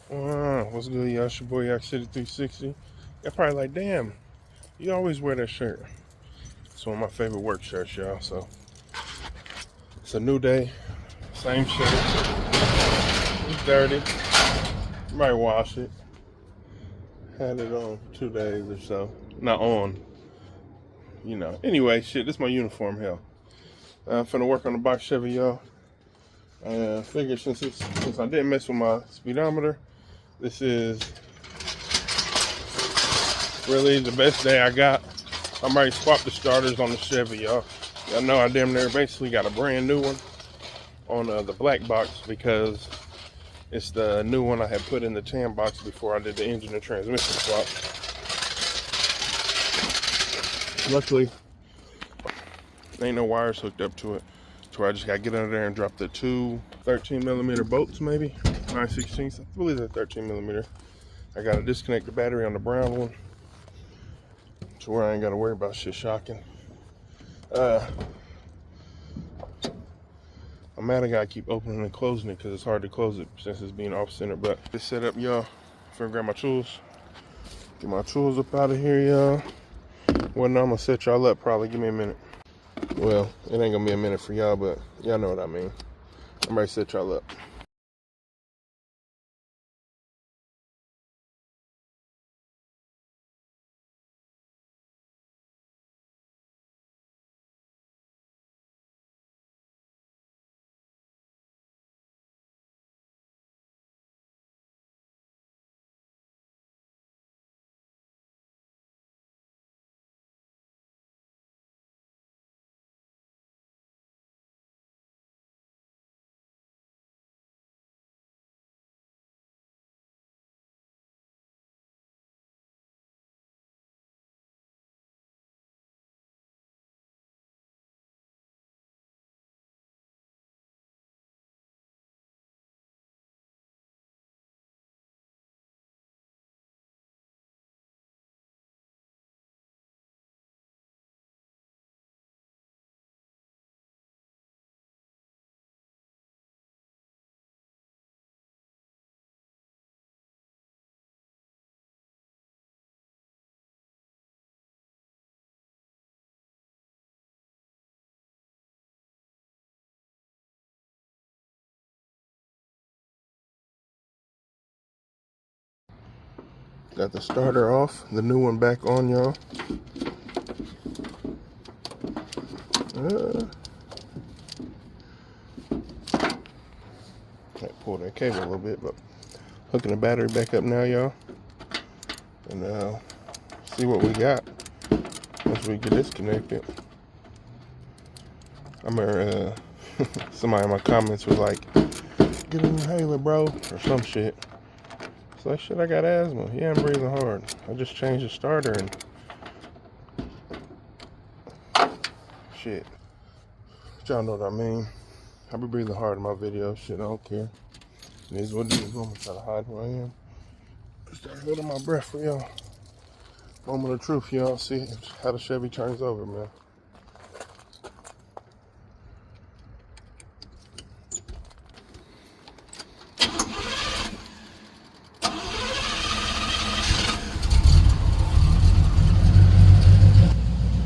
What's good, y'all? It's your boy, Yak City 360. Y'all probably like, damn, you always wear that shirt. It's one of my favorite work shirts, y'all. So it's a new day, same shirt. It's dirty. Might wash it. Had it on for 2 days or so. Not on, you know. Anyway, shit, this is my uniform, hell. I'm finna work on the box Chevy, y'all. I figured since I didn't mess with my speedometer, this is really the best day I got. I might swap the starters on the Chevy, y'all. Y'all know I damn near basically got a brand new one on the black box because it's the new one I had put in the tan box before I did the engine and transmission swap. Luckily, there ain't no wires hooked up to it, to where I just gotta get under there and drop the two 13mm bolts, maybe 9/16. I believe they're 13mm. I gotta disconnect the battery on the brown one, to where I ain't gotta worry about shit shocking. I'm mad I gotta keep opening and closing it because it's hard to close it since it's being off center. But this setup, y'all, finna grab my tools. Get my tools up out of here, y'all. Well, no, I'm gonna set y'all up probably. Give me a minute. Well, it ain't gonna be a minute for y'all, but y'all know what I mean. I'm ready to set y'all up. Got the starter off, the new one back on, y'all. Can't pull that cable a little bit, but hooking the battery back up now, y'all. And see what we got once we get this connected. I remember somebody in my comments was like, get an inhaler, bro, or some shit. It's like, shit, I got asthma. Yeah, I'm breathing hard. I just changed the starter and shit. Y'all know what I mean. I be breathing hard in my videos. Shit, I don't care. It is what it is. I'm gonna try to hide who I am. Start holding my breath for y'all. Moment of truth, y'all. See how the Chevy turns over, man.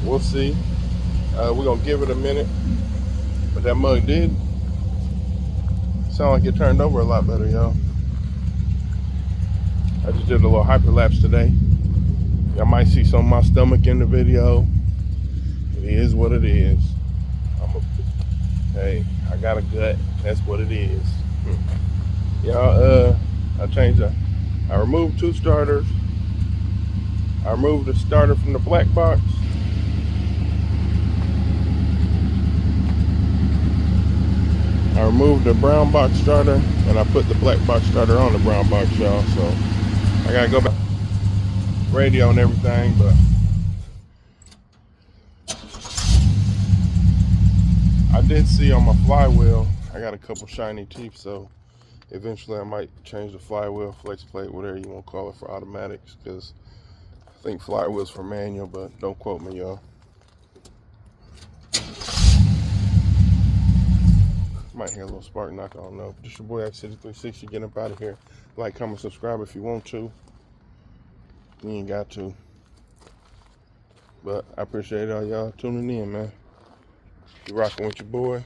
We'll see. We're gonna give it a minute. But that mug did sound like it turned over a lot better, y'all. I just did a little hyperlapse today. Y'all might see some of my stomach in the video. It is what it is. Hey, I got a gut. That's what it is. Y'all, I removed two starters. I removed the starter from the black box. I removed the brown box starter and I put the black box starter on the brown box, y'all. So I gotta go back radio and everything, but I did see on my flywheel I got a couple shiny teeth, so eventually I might change the flywheel, flex plate, whatever you want to call it, for automatics, because I think flywheel's for manual, but don't quote me, y'all. Might hear a little spark knock, I don't know. But this your boy Yak City 360 getting up out of here. Like, comment, subscribe if you want to. You ain't got to. But I appreciate all y'all tuning in, man. You rocking with your boy.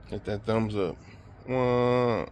Hit that thumbs up. One.